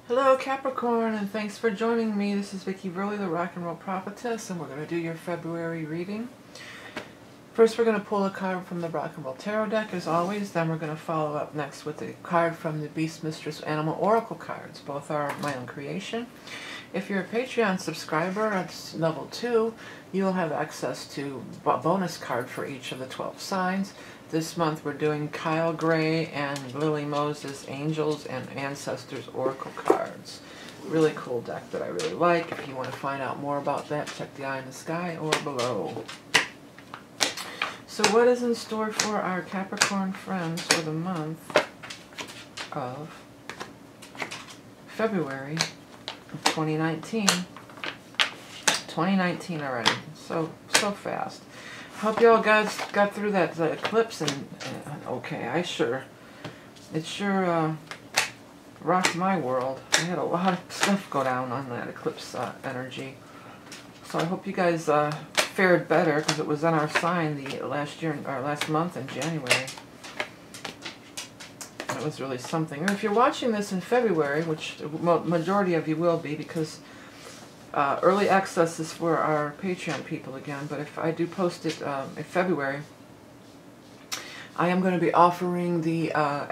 Hello Capricorn, and thanks for joining me. This is Vickie, the Rock and Roll Prophetess, and we're going to do your February reading. First we're going to pull a card from the Rock and Roll Tarot deck as always, then we're going to follow up next with a card from the Beast Mistress Animal Oracle cards. Both are my own creation. If you're a Patreon subscriber at level 2, you'll have access to a bonus card for each of the 12 signs. This month we're doing Kyle Gray and Lily Moses Angels and Ancestors Oracle cards. Really cool deck that I really like. If you want to find out more about that, check the eye in the sky or below. So what is in store for our Capricorn friends for the month of February of 2019? 2019 already. So fast. Hope y'all guys got through that eclipse and okay. It sure rocked my world. I had a lot of stuff go down on that eclipse energy. So I hope you guys fared better, because it was in our sign the last month in January. It was really something. And if you're watching this in February, which the majority of you will be, because early access is for our Patreon people again, but if I do post it in February, I am going to be offering the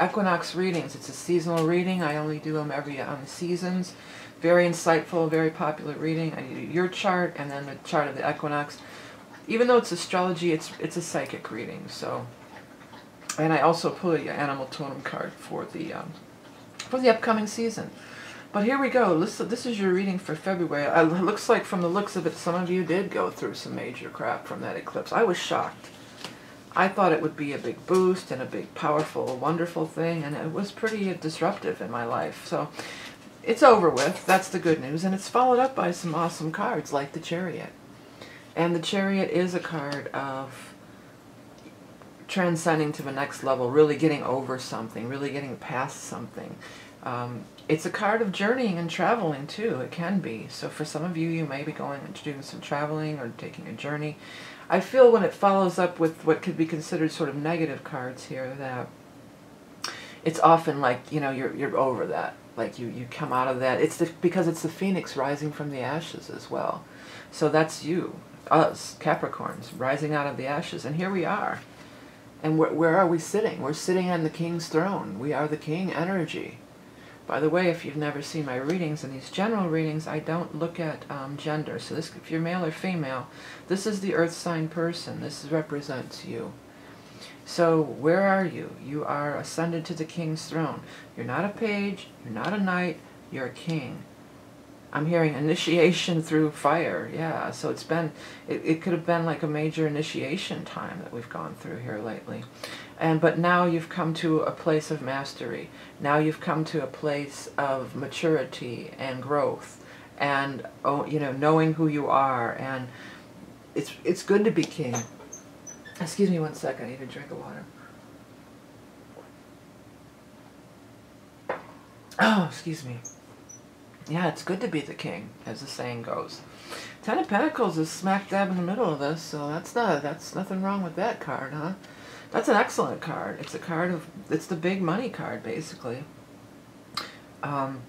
equinox readings. It's a seasonal reading. I only do them every on the seasons. Very insightful, very popular reading. I do your chart and then the chart of the equinox. Even though it's astrology, it's a psychic reading. So, and I also pull an animal totem card for the upcoming season. But here we go. This is your reading for February. It looks like, from the looks of it, some of you did go through some major crap from that eclipse. I was shocked. I thought it would be a big boost and a big, powerful, wonderful thing, and it was pretty disruptive in my life. So it's over with. That's the good news. And it's followed up by some awesome cards like the Chariot. And the Chariot is a card of transcending to the next level, really getting over something, really getting past something. It's a card of journeying and traveling too. It can be. So for some of you, you may be going and doing some traveling or taking a journey. I feel when it follows up with what could be considered sort of negative cards here, that it's often like, you know, you're over that. Like you come out of that. Because it's the phoenix rising from the ashes as well. So that's you, us, Capricorns, rising out of the ashes. And here we are. And where are we sitting? We're sitting on the king's throne. We are the king energy. By the way, if you've never seen my readings, and these general readings, I don't look at gender. So this, if you're male or female, this is the earth sign person. This represents you. So where are you? You are ascended to the king's throne. You're not a page. You're not a knight. You're a king. I'm hearing initiation through fire. Yeah, so it's been, it could have been like a major initiation time that we've gone through here lately. But now you've come to a place of mastery. Now you've come to a place of maturity and growth, and you know, knowing who you are. And it's good to be king. Excuse me one second. I need a drink of water. Oh, excuse me. Yeah, it's good to be the king, as the saying goes. Ten of Pentacles is smack dab in the middle of this, so that's nothing wrong with that card, huh? That's an excellent card. It's a card of, it's the big money card, basically. 10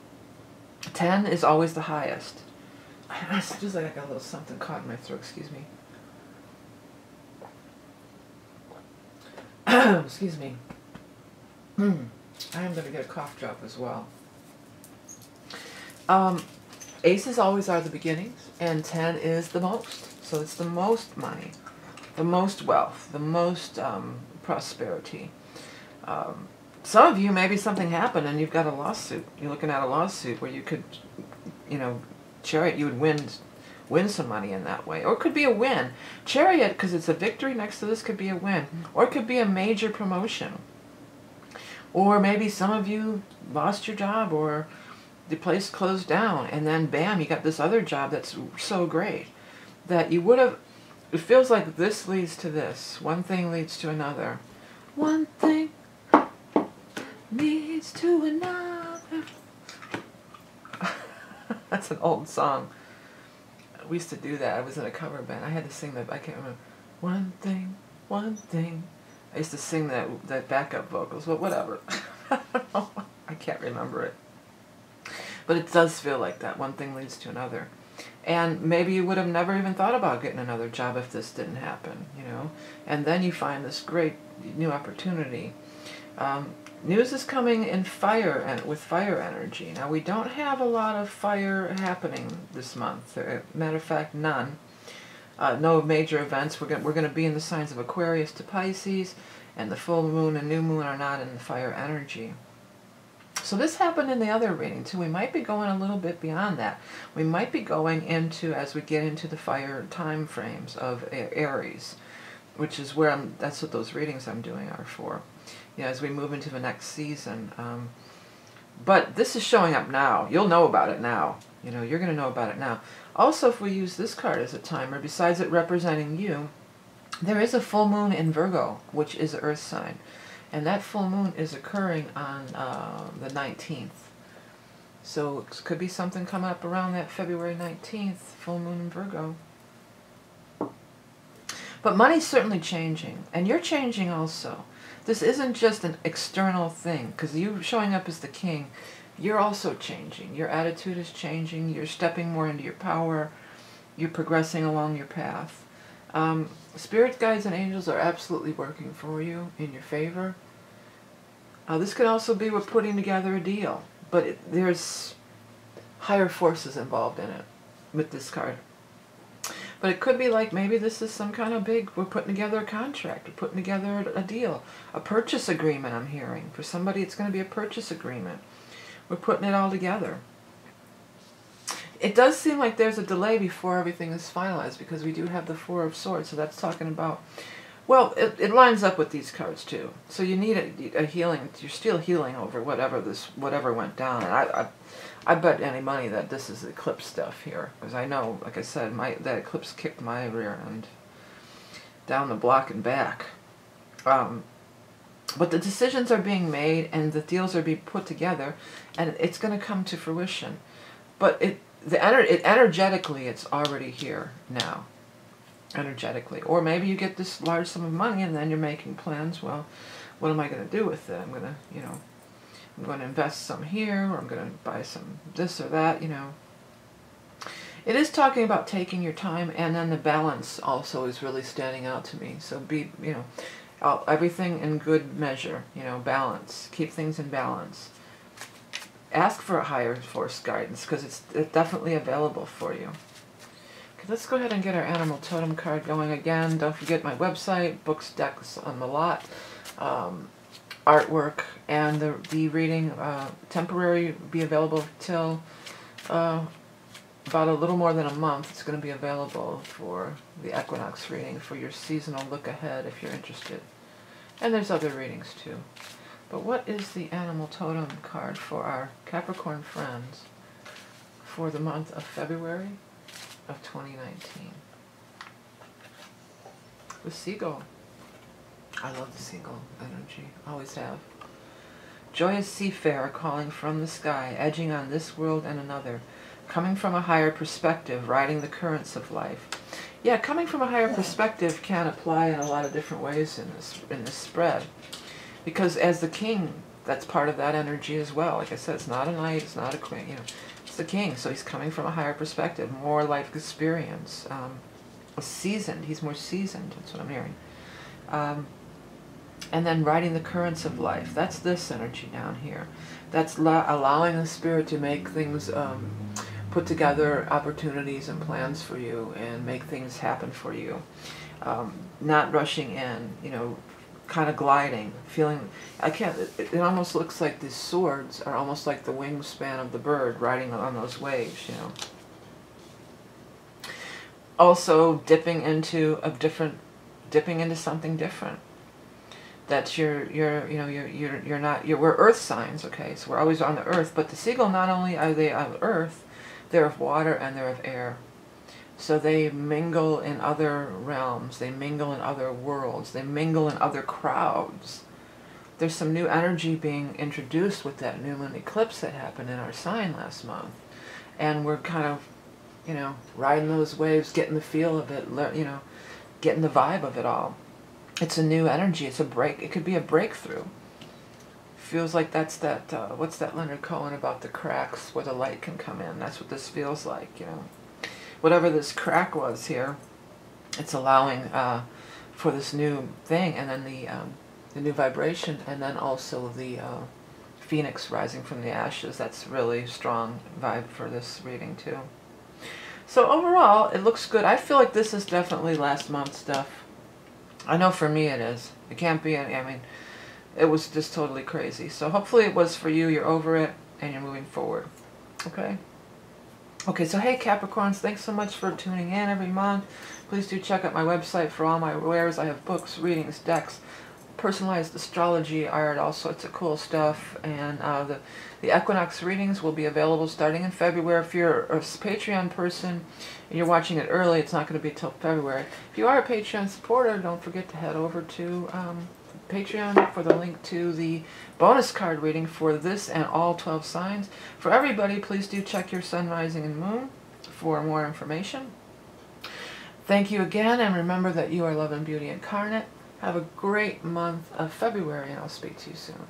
is always the highest. It's just like I got a little something caught in my throat, excuse me. Excuse me. I am going to get a cough drop as well. Aces always are the beginnings, and 10 is the most. So it's the most money, the most wealth, the most prosperity. Some of you, maybe something happened and you've got a lawsuit. You're looking at a lawsuit where you could, you know, Chariot, you would win some money in that way. Or it could be a win. Chariot, because it's a victory next to this, could be a win. Or it could be a major promotion. Or maybe some of you lost your job, or the place closed down, and then bam, you got this other job that's so great that you would have. It feels like this leads to this. One thing leads to another. One thing leads to another. That's an old song. We used to do that. I was in a cover band. I had to sing that. I can't remember. One thing, one thing. I used to sing that backup vocals, but whatever. I can't remember it. But it does feel like that. One thing leads to another. And maybe you would have never even thought about getting another job if this didn't happen, you know. And then you find this great new opportunity. News is coming in fire and with fire energy. Now, we don't have a lot of fire happening this month. Matter of fact, none. No major events. We're going to be in the signs of Aquarius to Pisces, and the full moon and new moon are not in the fire energy. So this happened in the other reading too. We might be going a little bit beyond that. We might be going into, as we get into the fire time frames of Aries, which is where that's what those readings I'm doing are for. You know, as we move into the next season. But this is showing up now. You'll know about it now. You know, you're going to know about it now. Also, if we use this card as a timer, besides it representing you, there is a full moon in Virgo, which is an earth sign. And that full moon is occurring on the 19th. So it could be something coming up around that February 19th, full moon in Virgo. But money's certainly changing. And you're changing also. This isn't just an external thing, because you showing up as the king, you're also changing. Your attitude is changing. You're stepping more into your power. You're progressing along your path. Spirit guides and angels are absolutely working for you in your favor. This could also be we're putting together a deal, but there's higher forces involved in it with this card. But it could be like maybe this is some kind of big, we're putting together a contract, we're putting together a deal, a purchase agreement I'm hearing. For somebody it's going to be a purchase agreement. We're putting it all together. It does seem like there's a delay before everything is finalized because we do have the Four of Swords, so that's talking about, well, it lines up with these cards too. So you need a healing, you're still healing over whatever went down. And I bet any money that this is eclipse stuff here, because I know, like I said, that eclipse kicked my rear end down the block and back. But the decisions are being made and the deals are being put together, and it's going to come to fruition. But energetically, it's already here now. Energetically. Or maybe you get this large sum of money and then you're making plans. Well, what am I going to do with it? I'm going to, you know, I'm going to invest some here, or I'm going to buy some this or that, you know. It is talking about taking your time, and then the balance also is really standing out to me. So be, you know, everything in good measure, you know, balance. Keep things in balance. Ask for a higher force guidance, because it's definitely available for you. Okay, let's go ahead and get our animal totem card going again. Don't forget my website, books, decks, a lot. Artwork, and the reading temporary will be available till about a little more than a month. It's going to be available for the equinox reading, for your seasonal look ahead if you're interested. And there's other readings too. But what is the animal totem card for our Capricorn friends for the month of February of 2019? The seagull. I love the seagull energy. Always have. Joyous seafarer calling from the sky, edging on this world and another, coming from a higher perspective, riding the currents of life. Yeah, coming from a higher perspective can apply in a lot of different ways in this spread. Because as the king, that's part of that energy as well. Like I said, it's not a knight, it's not a queen, you know. It's the king, so he's coming from a higher perspective, more life experience. Seasoned, he's more seasoned, that's what I'm hearing. And then riding the currents of life. That's this energy down here. That's allowing the spirit to make things, put together opportunities and plans for you and make things happen for you. Not rushing in, you know, kind of gliding, feeling, it almost looks like these swords are almost like the wingspan of the bird riding on those waves, you know. Also dipping into something different. That we're earth signs, okay, so we're always on the earth, but the seagull, not only are they of earth, they're of water and they're of air. So they mingle in other realms, they mingle in other worlds, they mingle in other crowds. There's some new energy being introduced with that new moon eclipse that happened in our sign last month. And we're kind of, you know, riding those waves, getting the feel of it, you know, getting the vibe of it all. It's a new energy. It's a break. It could be a breakthrough Feels like that's that, what's that Leonard Cohen about the cracks where the light can come in? That's what this feels like, you know. Whatever this crack was here, it's allowing for this new thing, and then the new vibration, and then also the phoenix rising from the ashes. That's really strong vibe for this reading too. So overall, it looks good. I feel like this is definitely last month stuff. I know for me it is. It can't be any, I mean, it was just totally crazy. So hopefully it was for you, you're over it, and you're moving forward. Okay? Okay, so hey Capricorns, thanks so much for tuning in every month. Please do check out my website for all my wares. I have books, readings, decks, personalized astrology, art, all sorts of cool stuff. And the equinox readings will be available starting in February. If you're a Patreon person and you're watching it early, it's not going to be till February. If you are a Patreon supporter, don't forget to head over to Patreon for the link to the bonus card reading for this and all 12 signs. For everybody, please do check your sun, rising, and moon for more information. Thank you again, and remember that you are love and beauty incarnate. Have a great month of February, and I'll speak to you soon.